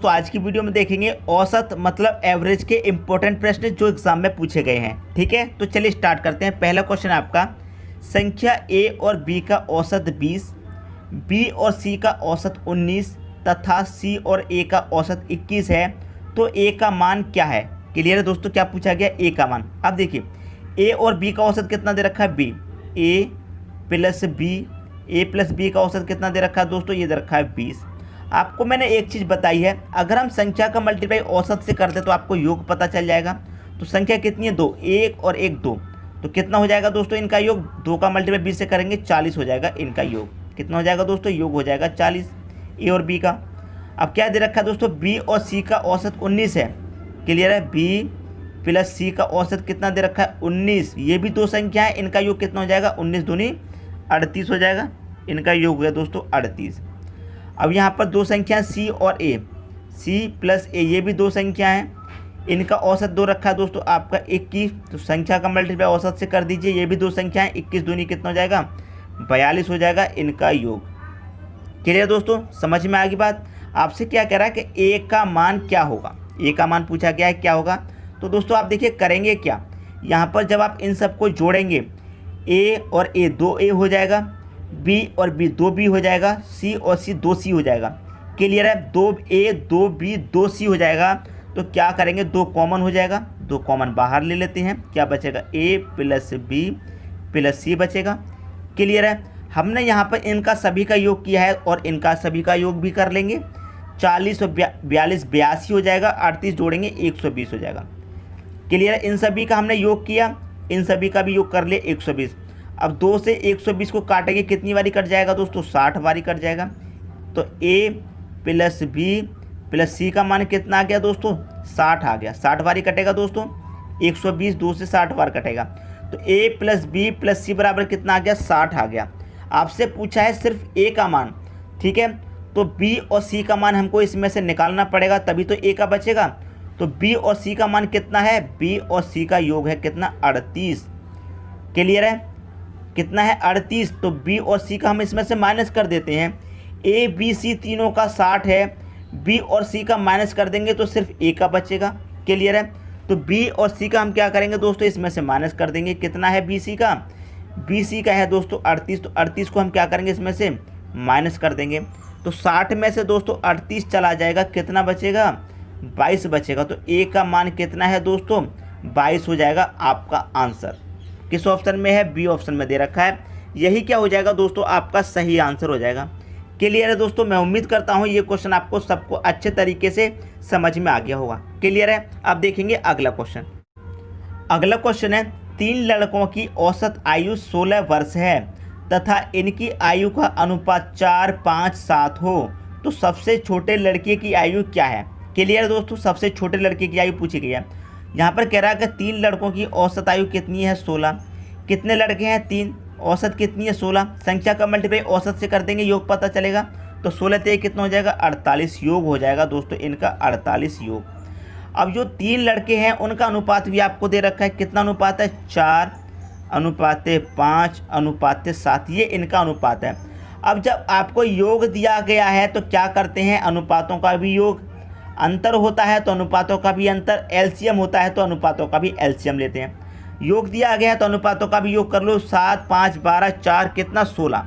दोस्तों आज की वीडियो में देखेंगे औसत मतलब एवरेज के इंपॉर्टेंट प्रश्न जो एग्जाम में पूछे गए हैं। ठीक है, तो चलिए स्टार्ट करते हैं। पहला क्वेश्चन है आपका, संख्या ए और बी का औसत 20, बी और सी का औसत 19 तथा सी और ए का औसत 21 है, तो ए का मान क्या है। क्लियर है दोस्तों, क्या पूछा गया, ए का मान। अब देखिए ए और बी का औसत कितना दे रखा है, बी, ए प्लस बी, ए प्लस बी का औसत कितना दे रखा है दोस्तों, ये दे रखा है 20। आपको मैंने एक चीज़ बताई है, अगर हम संख्या का मल्टीप्लाई औसत से करते तो आपको योग पता चल जाएगा। तो संख्या कितनी है, 2, 1 और 1 2, तो कितना हो जाएगा दोस्तों इनका योग, 2 का मल्टीप्लाई 20 से करेंगे 40 हो जाएगा इनका योग। कितना हो जाएगा दोस्तों, योग हो जाएगा 40 ए और बी का। अब क्या दे रखा है दोस्तों, बी और सी का औसत 19 है। क्लियर है, बी प्लस सी का औसत कितना दे रखा है, 19। ये भी दो संख्या है, इनका योग कितना हो जाएगा, 19 दूनी 38 हो जाएगा, इनका योग हो गया दोस्तों 38। अब यहाँ पर दो संख्या सी और ए, सी प्लस ए, ये भी दो संख्या हैं, इनका औसत 2 रखा है दोस्तों आपका 21। तो संख्या का मल्टीप्लाई औसत से कर दीजिए, ये भी दो संख्या हैं, 21 दूनी कितना हो जाएगा, 42 हो जाएगा इनका योग। क्लियर दोस्तों, समझ में आ गई बात। आपसे क्या कह रहा है कि ए का मान क्या होगा, ए का मान पूछा गया है क्या होगा। तो दोस्तों आप देखिए करेंगे क्या, यहाँ पर जब आप इन सबको जोड़ेंगे, ए और ए 2a हो जाएगा, बी और बी 2b हो जाएगा, सी और सी 2c हो जाएगा। क्लियर है, 2a 2b 2c हो जाएगा। तो क्या करेंगे, 2 कॉमन हो जाएगा, 2 कॉमन बाहर ले लेते हैं, क्या बचेगा, a प्लस बी प्लस सी बचेगा। क्लियर है, हमने यहाँ पर इनका सभी का योग किया है और इनका सभी का योग भी कर लेंगे। 40 और 42 82 हो जाएगा, 38 जोड़ेंगे 120 हो जाएगा। क्लियर है, इन सभी का हमने योग किया, इन सभी का भी योग कर लिए 120। अब 2 से 120 को काटेंगे, कितनी बारी कट जाएगा दोस्तों, 60 बारी कट जाएगा। तो a प्लस बी प्लस सी का मान कितना आ गया दोस्तों, 60 आ गया। 60 बारी कटेगा दोस्तों, 120 2 से 60 बार कटेगा। तो a प्लस बी प्लस सी बराबर कितना आ गया, 60 आ गया। आपसे पूछा है सिर्फ a का मान, ठीक है, तो b और c का मान हमको इसमें से निकालना पड़ेगा, तभी तो a का बचेगा। तो b और c का मान कितना है, b और c का योग है कितना, 38। क्लियर है, कितना है 38। तो b और c का हम इसमें से माइनस कर देते हैं, a b c तीनों का 60 है, b और c का माइनस कर देंगे तो सिर्फ a का बचेगा। क्लियर है, तो b और c का हम क्या करेंगे दोस्तों, इसमें से माइनस कर देंगे। कितना है b c का, b c का है दोस्तों 38, तो 38 को हम क्या करेंगे, इसमें से माइनस कर देंगे। तो 60 में से दोस्तों 38 चला जाएगा, कितना बचेगा, 22 बचेगा। तो a का मान कितना है दोस्तों, 22 हो जाएगा आपका आंसर। किस ऑप्शन में है, बी ऑप्शन में दे रखा है। यही क्या हो जाएगा दोस्तों, आपका सही आंसर हो जाएगा। क्लियर है दोस्तों, मैं उम्मीद करता हूँ ये क्वेश्चन आपको सबको अच्छे तरीके से समझ में आ गया होगा। क्लियर है, अब देखेंगे अगला क्वेश्चन। अगला क्वेश्चन है, 3 लड़कों की औसत आयु 16 वर्ष है तथा इनकी आयु का अनुपात 4 5 7 हो, तो सबसे छोटे लड़के की आयु क्या है। क्लियर है दोस्तों, सबसे छोटे लड़के की आयु पूछी गई है। यहाँ पर कह रहा है कि 3 लड़कों की औसत आयु कितनी है, 16। कितने लड़के हैं, 3, औसत कितनी है, 16। संख्या का मल्टीप्लाई औसत से कर देंगे, योग पता चलेगा। तो 16 ते कितना हो जाएगा, 48 योग हो जाएगा दोस्तों इनका, 48 योग। अब जो 3 लड़के हैं उनका अनुपात भी आपको दे रखा है, कितना अनुपात है, 4 अनुपात 5 अनुपात 7, ये इनका अनुपात है। अब जब आपको योग दिया गया है तो क्या करते हैं, अनुपातों का भी योग, अंतर होता है तो अनुपातों का भी अंतर, एलसीएम होता है तो अनुपातों का भी एलसीएम लेते हैं। योग दिया गया है तो अनुपातों का भी योग कर लो, 7 5 12 4 कितना, 16।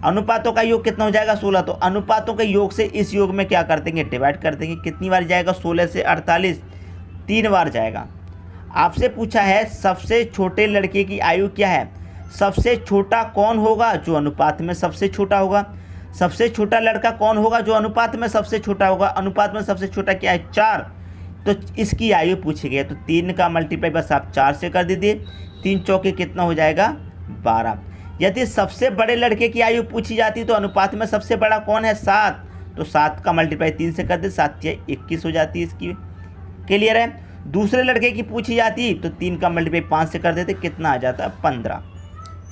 अनुपातों का योग कितना हो जाएगा, 16। तो अनुपातों के योग से इस योग में क्या कर देंगे, डिवाइड कर देंगे। कितनी बार जाएगा, 16 से 48, 3 बार जाएगा। आपसे पूछा है सबसे छोटे लड़के की आयु क्या है। सबसे छोटा कौन होगा, जो अनुपात में सबसे छोटा होगा। सबसे छोटा लड़का कौन होगा, जो अनुपात में सबसे छोटा होगा। अनुपात में सबसे छोटा क्या है, 4, तो इसकी आयु पूछी गई है। तो 3 का मल्टीप्लाई बस आप 4 से कर दीजिए, 3 चौके कितना हो जाएगा, 12। यदि सबसे बड़े लड़के की आयु पूछी जाती तो अनुपात में सबसे बड़ा कौन है, 7, तो 7 का मल्टीप्लाई 3 से कर दे, 7 या 21 हो जाती है इसकी। क्लियर है, दूसरे लड़के की पूछी जाती तो 3 का मल्टीप्लाई 5 से कर देते, कितना आ जाता है, 15।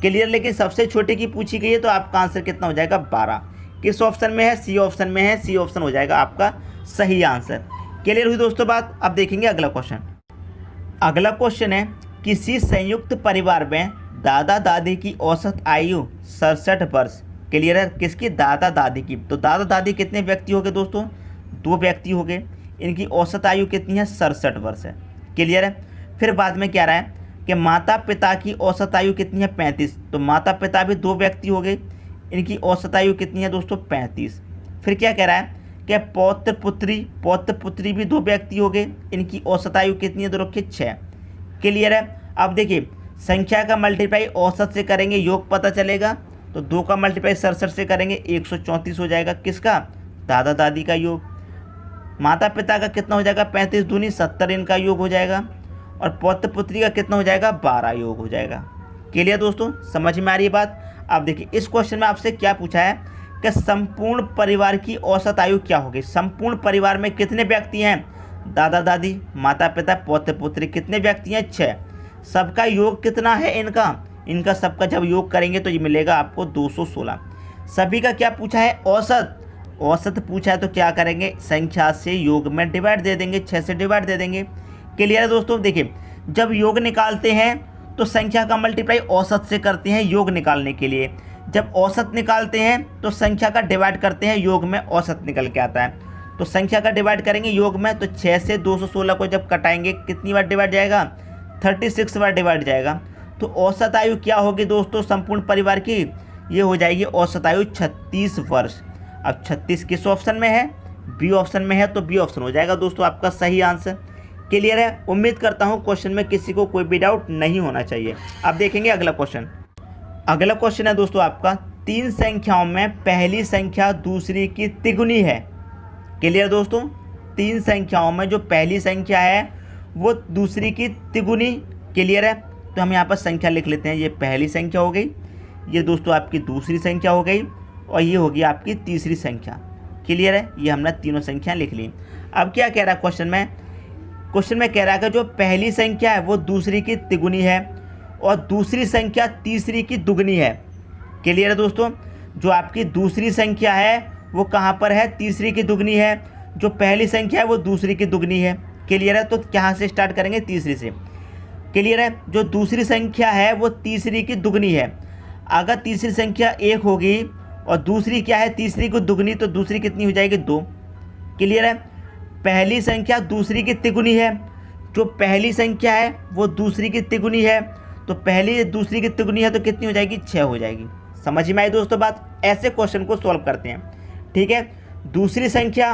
क्लियर, लेकिन सबसे छोटे की पूछी गई है तो आपका आंसर कितना हो जाएगा, 12। किस ऑप्शन में है, सी ऑप्शन में है, सी ऑप्शन हो जाएगा आपका सही आंसर। क्लियर हुई दोस्तों बात। अब देखेंगे अगला क्वेश्चन। अगला क्वेश्चन है, किसी संयुक्त परिवार में दादा दादी की औसत आयु 67 वर्ष। क्लियर है, किसकी, दादा दादी की। तो दादा दादी कितने व्यक्ति हो गए दोस्तों, 2 व्यक्ति हो गए, इनकी औसत आयु कितनी है 67 वर्ष है। क्लियर है। फिर बाद में क्या रहा है कि माता पिता की औसत आयु कितनी है 35, तो माता पिता भी 2 व्यक्ति हो गए, इनकी औसत आयु कितनी है दोस्तों 35। फिर क्या कह रहा है कि पौत्र पुत्री भी 2 व्यक्ति हो गए, इनकी औसत आयु कितनी है तो रखिए 6। क्लियर है। अब देखिए संख्या का मल्टीप्लाई औसत से करेंगे योग पता चलेगा, तो 2 का मल्टीप्लाई 67 से करेंगे 134 हो जाएगा, किसका दादा दादी का योग। माता पिता का कितना हो जाएगा 35 दूनी 70 इनका योग हो जाएगा, और पौत्र पुत्री का कितना हो जाएगा 12 योग हो जाएगा। क्लियर दोस्तों, समझ में आ रही है बात। अब देखिए इस क्वेश्चन में आपसे क्या पूछा है कि संपूर्ण परिवार की औसत आयु क्या होगी। संपूर्ण परिवार में कितने व्यक्ति हैं, दादा दादी माता पिता पौत्र पुत्री, कितने व्यक्ति हैं 6। सबका योग कितना है इनका सबका जब योग करेंगे तो ये मिलेगा आपको 216। सभी का क्या पूछा है औसत पूछा है, तो क्या करेंगे संख्या से योग में डिवाइड दे देंगे, 6 से डिवाइड दे देंगे। क्लियर है दोस्तों। देखिए जब योग निकालते हैं तो संख्या का मल्टीप्लाई औसत से करते हैं योग निकालने के लिए, जब औसत निकालते हैं तो संख्या का डिवाइड करते हैं योग में, औसत निकल के आता है। तो संख्या का डिवाइड करेंगे योग में, तो 6 से 216 को जब कटाएंगे कितनी बार डिवाइड जाएगा 36 बार डिवाइड जाएगा। तो औसत आयु क्या होगी दोस्तों संपूर्ण परिवार की, ये हो जाएगी औसत आयु 36 वर्ष। अब 36 किस ऑप्शन में है, बी ऑप्शन में है, तो बी ऑप्शन हो जाएगा दोस्तों आपका सही आंसर। क्लियर है। उम्मीद करता हूँ क्वेश्चन में किसी को कोई भी डाउट नहीं होना चाहिए। अब देखेंगे अगला क्वेश्चन। अगला क्वेश्चन है दोस्तों आपका 3 संख्याओं में पहली संख्या दूसरी की तिगुनी है। क्लियर दोस्तों, 3 संख्याओं में जो पहली संख्या है वो दूसरी की तिगुनी। क्लियर है। तो हम यहाँ पर संख्या लिख लेते हैं, ये पहली संख्या हो गई, ये दोस्तों आपकी दूसरी संख्या हो गई, और ये होगी आपकी तीसरी संख्या। क्लियर है। ये हमने तीनों संख्या लिख ली। अब क्या कह रहा है क्वेश्चन में कह रहा है कि जो पहली संख्या है वो दूसरी की तिगुनी है और दूसरी संख्या तीसरी की दुगनी है। क्लियर है दोस्तों। जो आपकी दूसरी संख्या है वो कहाँ पर है, तीसरी की दुगनी है। जो पहली संख्या है वो दूसरी की दुगनी है। क्लियर है। तो कहाँ से स्टार्ट करेंगे, तीसरी से। क्लियर है। जो दूसरी संख्या है वो तीसरी की दुगनी है। अगर तीसरी संख्या 1 होगी और दूसरी क्या है तीसरी को दुगनी, तो दूसरी कितनी हो जाएगी 2। क्लियर है। पहली संख्या दूसरी की तिगुनी है, जो पहली संख्या है वो दूसरी की तिगुनी है, तो पहली दूसरी की तिगुनी है तो कितनी हो जाएगी 6 हो जाएगी। समझ में आई दोस्तों बात। ऐसे क्वेश्चन को सॉल्व करते हैं। ठीक है। दूसरी संख्या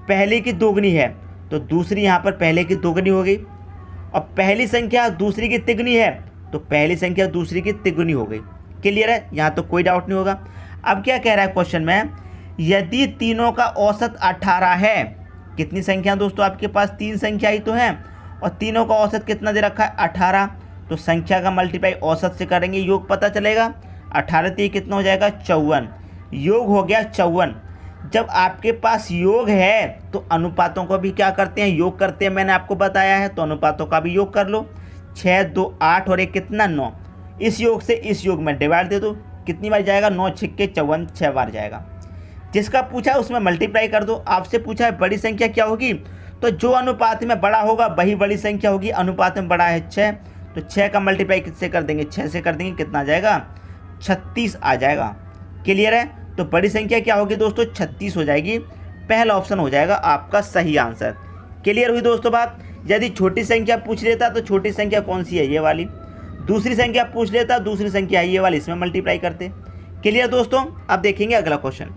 पहले की दोगुनी है, तो दूसरी यहाँ पर पहले की दोगुनी हो गई, और पहली संख्या दूसरी की तिगुनी है तो पहली संख्या दूसरी की तिगुनी हो गई। क्लियर है। यहाँ तो कोई डाउट नहीं होगा। अब क्या कह रहा है क्वेश्चन में, यदि तीनों का औसत 18 है, कितनी संख्या दोस्तों आपके पास 3 संख्या ही तो है, और तीनों का औसत कितना दे रखा है 18, तो संख्या का मल्टीप्लाई औसत से करेंगे योग पता चलेगा। 18 3 कितना हो जाएगा 54, योग हो गया 54। जब आपके पास योग है तो अनुपातों को भी क्या करते हैं, योग करते हैं, मैंने आपको बताया है, तो अनुपातों का भी योग कर लो। 6 2 8 और 1 कितना 9, इस योग से इस योग में डिवाइड दे दो, कितनी बार जाएगा 9 6 54, 6 बार जाएगा। जिसका पूछा है उसमें मल्टीप्लाई कर दो। आपसे पूछा है बड़ी संख्या क्या होगी, तो जो अनुपात में बड़ा होगा वही बड़ी संख्या होगी। अनुपात में बड़ा है 6, तो 6 का मल्टीप्लाई किससे कर देंगे 6 से कर देंगे, कितना आ जाएगा 36 आ जाएगा। क्लियर है। तो बड़ी संख्या क्या होगी दोस्तों 36 हो जाएगी। पहला ऑप्शन हो जाएगा आपका सही आंसर। क्लियर हुई दोस्तों बात। यदि छोटी संख्या पूछ लेता तो छोटी संख्या कौन सी है, ये वाली। दूसरी संख्या पूछ लेता, दूसरी संख्या है ये वाली, इसमें मल्टीप्लाई करते। क्लियर दोस्तों। अब देखेंगे अगला क्वेश्चन।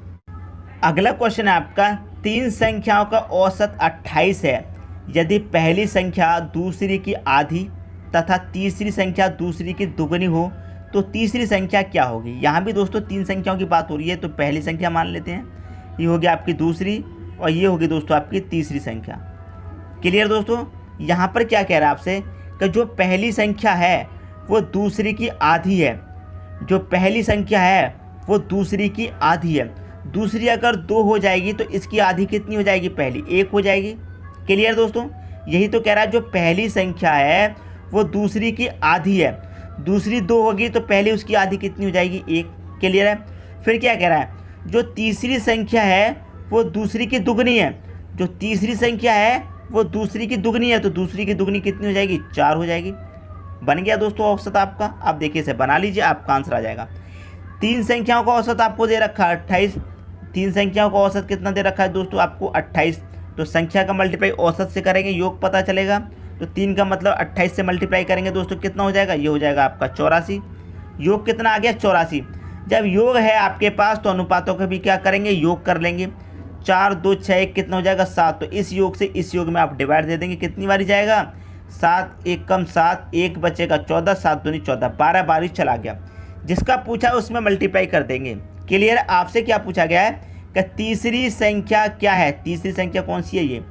अगला क्वेश्चन है आपका 3 संख्याओं का औसत 28 है। यदि पहली संख्या दूसरी की आधी तथा तीसरी संख्या दूसरी की दुगनी हो तो तीसरी संख्या क्या होगी। यहाँ भी दोस्तों 3 संख्याओं की बात हो रही है, तो पहली संख्या मान लेते हैं, ये होगी आपकी दूसरी, और ये होगी दोस्तों आपकी तीसरी संख्या। क्लियर दोस्तों। यहाँ पर क्या कह रहा है आपसे कि जो पहली संख्या है वो दूसरी की आधी है, जो पहली संख्या है वो दूसरी की आधी है। दूसरी अगर 2 हो जाएगी तो इसकी आधी कितनी हो जाएगी, पहली 1 हो जाएगी। क्लियर दोस्तों। यही तो कह रहा है जो पहली संख्या है वो दूसरी की आधी है, दूसरी 2 होगी तो पहले उसकी आधी कितनी हो जाएगी 1। क्लियर है। फिर क्या कह रहा है, जो तीसरी संख्या है वो दूसरी की दुगनी है, जो तीसरी संख्या है वो दूसरी की दुगनी है, तो दूसरी की दुगनी कितनी हो जाएगी 4 हो जाएगी। बन गया दोस्तों औसत आपका। आप देखिए इसे बना लीजिए, आपका आंसर आ जाएगा। 3 संख्याओं का औसत आपको दे रखा है 28। 3 संख्याओं का औसत कितना दे रखा है दोस्तों आपको 28। तो संख्या का मल्टीप्लाई औसत से करेंगे, योग पता चलेगा। तो 3 का मतलब 28 से मल्टीप्लाई करेंगे दोस्तों, कितना हो जाएगा, ये हो जाएगा आपका 84। योग कितना आ गया, 84। जब योग है आपके पास तो अनुपातों का भी क्या करेंगे, योग कर लेंगे। 4 2 6 1 कितना हो जाएगा, 7। तो इस योग से इस योग में आप डिवाइड दे देंगे, कितनी बारी जाएगा, 7 1 कम 7, 1 बचेगा 14, 7 दूनी 14, 12 बारी चला गया। जिसका पूछा है उसमें मल्टीप्लाई कर देंगे। क्लियर। आपसे क्या पूछा गया है कि तीसरी संख्या क्या है, तीसरी संख्या कौन सी है, ये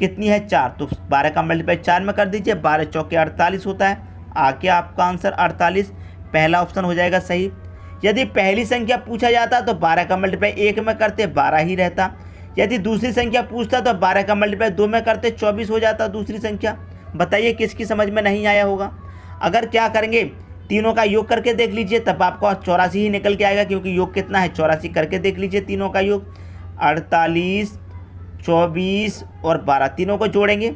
कितनी है, 4। तो 12 का मल्टीप्लाई 4 में कर दीजिए, 12 चौके 48 होता है। आगे आपका आंसर 48, पहला ऑप्शन हो जाएगा सही। यदि पहली संख्या पूछा जाता तो 12 का मल्टीप्लाई 1 में करते, 12 ही रहता। यदि दूसरी संख्या पूछता तो 12 का मल्टीप्लाई 2 में करते, 24 हो जाता दूसरी संख्या। बताइए किसकी समझ में नहीं आया होगा। अगर क्या करेंगे, तीनों का योग करके देख लीजिए, तब आपको 84 ही निकल के आएगा, क्योंकि योग कितना है, 84 करके देख लीजिए तीनों का योग। 48 24 और 12 तीनों को जोड़ेंगे,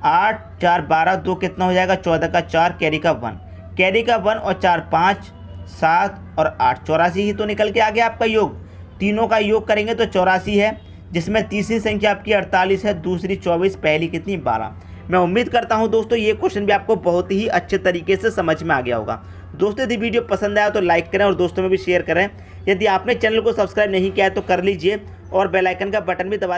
8 4 12, 2 कितना हो जाएगा, 14 का 4, कैरी का 1, कैरी का 1 और 4 5 7 और 8, 84 ही तो निकल के आ गया आपका योग। तीनों का योग करेंगे तो 84 है, जिसमें तीसरी संख्या आपकी 48 है, दूसरी 24, पहली कितनी, 12। मैं उम्मीद करता हूं दोस्तों ये क्वेश्चन भी आपको बहुत ही अच्छे तरीके से समझ में आ गया होगा। दोस्तों यदि वीडियो पसंद आया तो लाइक करें और दोस्तों में भी शेयर करें। यदि आपने चैनल को सब्सक्राइब नहीं किया है तो कर लीजिए और बेल आइकन का बटन भी दबा